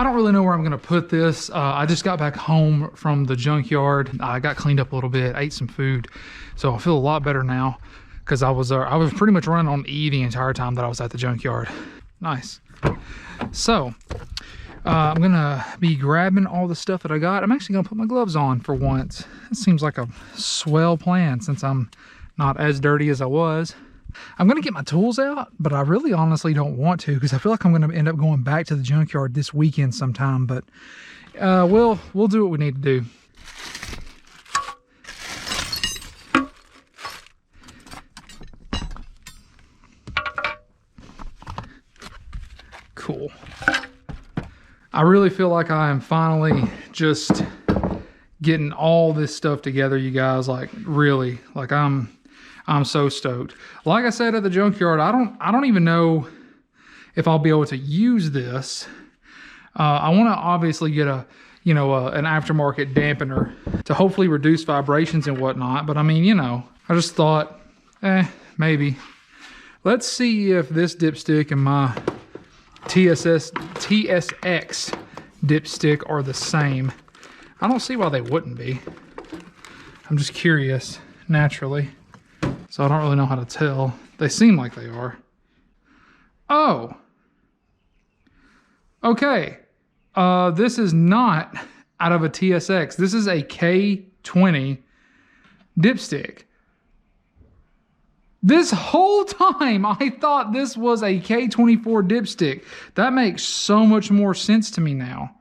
I don't really know where I'm gonna put this. I just got back home from the junkyard. I got cleaned up a little bit, ate some food, so I feel a lot better now because I was pretty much running on E the entire time that I was at the junkyard. Nice. So I'm gonna be grabbing all the stuff that I got. I'm actually gonna put my gloves on for once. It seems like a swell plan since I'm not as dirty as I was. I'm gonna get my tools out, but I really honestly don't want to because I feel like I'm gonna end up going back to the junkyard this weekend sometime, but we'll do what we need to do. Cool. I really feel like I am finally just getting all this stuff together, you guys. Like really, like I'm so stoked. Like I said at the junkyard, I don't even know if I'll be able to use this. I want to obviously get an aftermarket dampener to hopefully reduce vibrations and whatnot. But I mean, I just thought, maybe. Let's see if this dipstick and my TSX dipstick are the same. I don't see why they wouldn't be. I'm just curious, naturally. So I don't really know how to tell. They seem like they are. Oh. Okay. This is not out of a TSX. This is a K20 dipstick. This whole time I thought this was a K24 dipstick. That makes so much more sense to me now.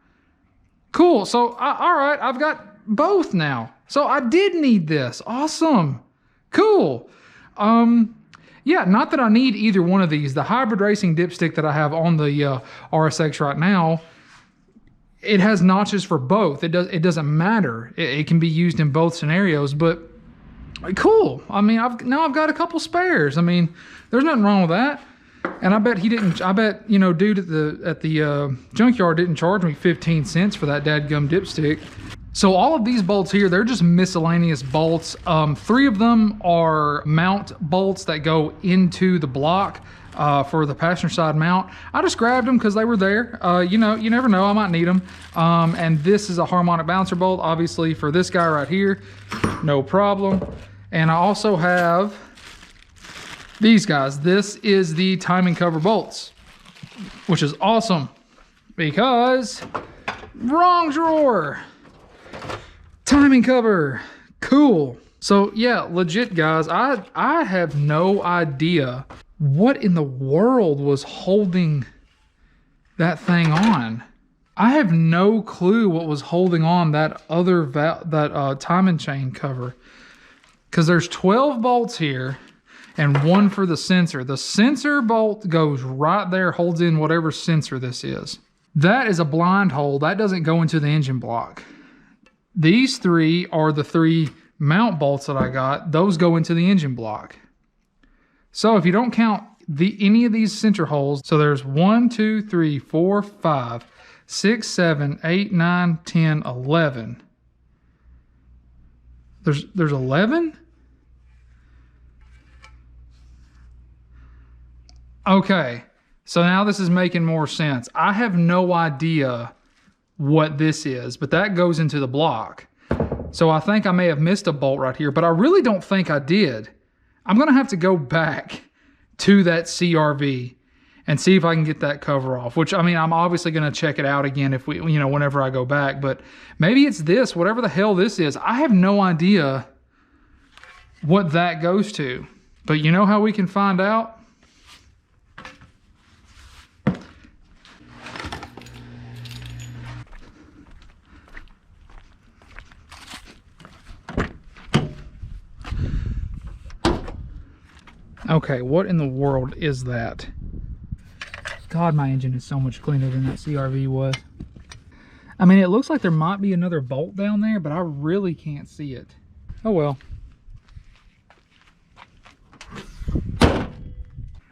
Cool. So, all right, I've got both now. So I did need this. Awesome. Cool. Yeah, not that I need either one of these. The hybrid racing dipstick that I have on the RSX right now, it has notches for both. It doesn't matter. It can be used in both scenarios, but cool. I mean, now I've got a couple spares. I mean, there's nothing wrong with that. And I bet dude at the junkyard didn't charge me 15 cents for that dadgum dipstick. So all of these bolts here, they're just miscellaneous bolts. 3 of them are mount bolts that go into the block for the passenger side mount. I just grabbed them because they were there. You never know, I might need them. And this is a harmonic bouncer bolt, obviously, for this guy right here. No problem. And I also have these guys. This is the timing cover bolts, which is awesome because wrong drawer. Timing cover. Cool. So yeah, legit guys, I have no idea what in the world was holding that thing on. I have no clue what was holding on that other timing chain cover, because there's 12 bolts here and 1 for the sensor. The sensor bolt goes right there, holds in whatever sensor this is. That is a blind hole. That doesn't go into the engine block. These 3 are the 3 mount bolts that I got. Those go into the engine block. So if you don't count any of these sensor holes, so there's 1, 2, 3, 4, 5, 6, 7, 8, 9, 10, 11. There's 11? Okay, so now this is making more sense. I have no idea what this is, but that goes into the block. So I think I may have missed a bolt right here, but I really don't think I did. I'm gonna have to go back to that CRV and see if I can get that cover off, which, I mean, I'm obviously gonna check it out again if whenever I go back, but maybe it's this, whatever the hell this is. I have no idea what that goes to, but you know how we can find out? Okay, what in the world is that? God, my engine is so much cleaner than that CRV was. I mean, it looks like there might be another bolt down there, but I really can't see it. Oh well.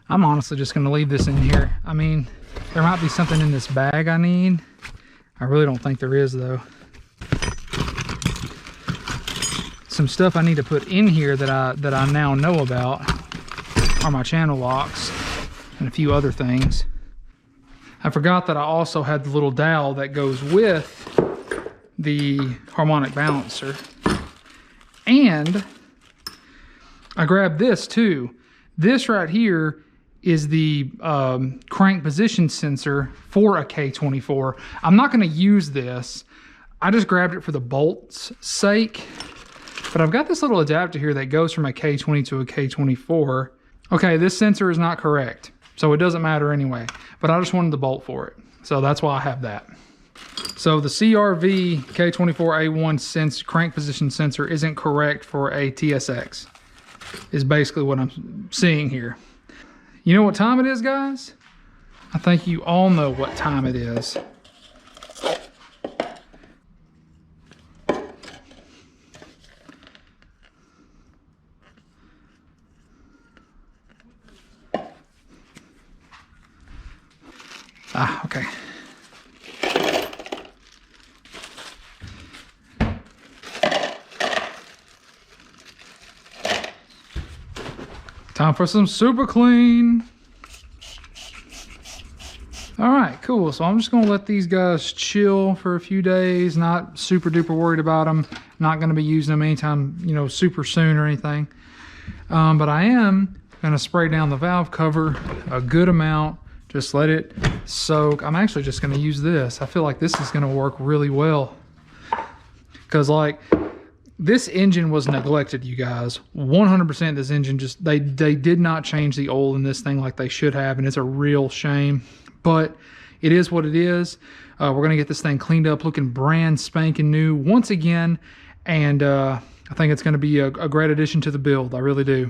I'm honestly just gonna leave this in here. I mean, there might be something in this bag I need. I really don't think there is though. Some stuff I need to put in here that I now know about are my channel locks and a few other things. I forgot that I also had the little dowel that goes with the harmonic balancer. And I grabbed this too. This right here is the crank position sensor for a K24. I'm not going to use this. I just grabbed it for the bolt's sake. But I've got this little adapter here that goes from a K20 to a K24. Okay, this sensor is not correct, so it doesn't matter anyway. But I just wanted the bolt for it, so that's why I have that. So the CRV K24A1 crank position sensor isn't correct for a TSX, is basically what I'm seeing here. You know what time it is, guys? I think you all know what time it is. Ah, okay. Time for some super clean. All right, cool. So I'm just gonna let these guys chill for a few days. Not super duper worried about them. Not gonna be using them anytime, you know, super soon or anything. But I am gonna spray down the valve cover a good amount. Just let it soak. I'm actually just gonna use this. I feel like this is gonna work really well. Cause like, this engine was neglected, you guys. 100% this engine just, they did not change the oil in this thing like they should have, and it's a real shame. But it is what it is. We're gonna get this thing cleaned up, looking brand spanking new once again. And I think it's gonna be a great addition to the build, I really do.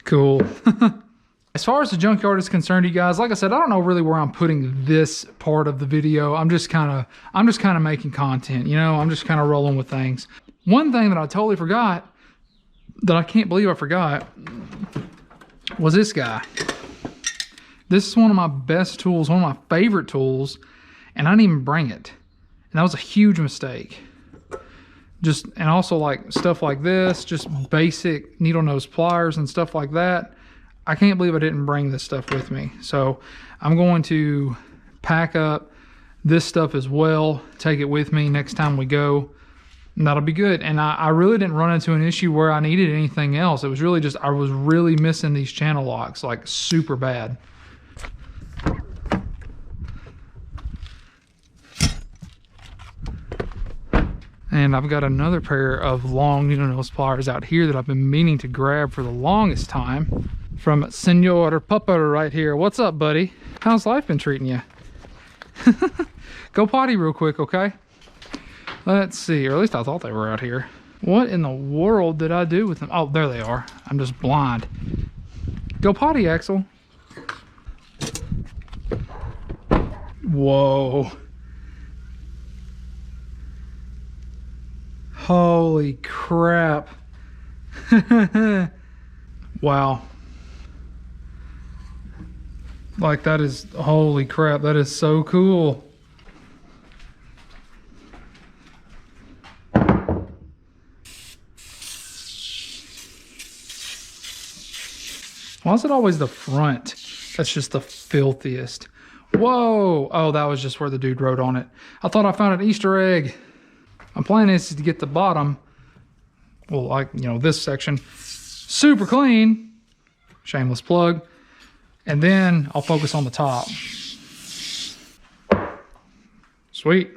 Cool. As far as the junkyard is concerned, you guys, like I said, I don't know really where I'm putting this part of the video. I'm just kind of making content, you know. I'm just kind of rolling with things. One thing that I totally forgot, that I can't believe I forgot, was this guy. This is one of my best tools, one of my favorite tools, and I didn't even bring it. And that was a huge mistake. And also like stuff like this, just basic needle nose pliers and stuff like that. I can't believe I didn't bring this stuff with me. So I'm going to pack up this stuff as well, take it with me next time we go, and that'll be good. And I really didn't run into an issue where I needed anything else. It was really just, I was really missing these channel locks, like super bad. And I've got another pair of long needle nose pliers out here that I've been meaning to grab for the longest time from Senor Papa right here. What's up, buddy? How's life been treating you? Go potty real quick, okay? Let's see, or at least I thought they were out here. What in the world did I do with them? Oh, there they are. I'm just blind. Go potty, Axel. Whoa. Holy crap. Wow. Like that is, holy crap, that is so cool. Why is it always the front that's just the filthiest? Whoa. Oh, that was just where the dude wrote on it. I thought I found an Easter egg. My plan is to get the bottom, well, like, you know, this section, super clean, shameless plug, and then I'll focus on the top. Sweet.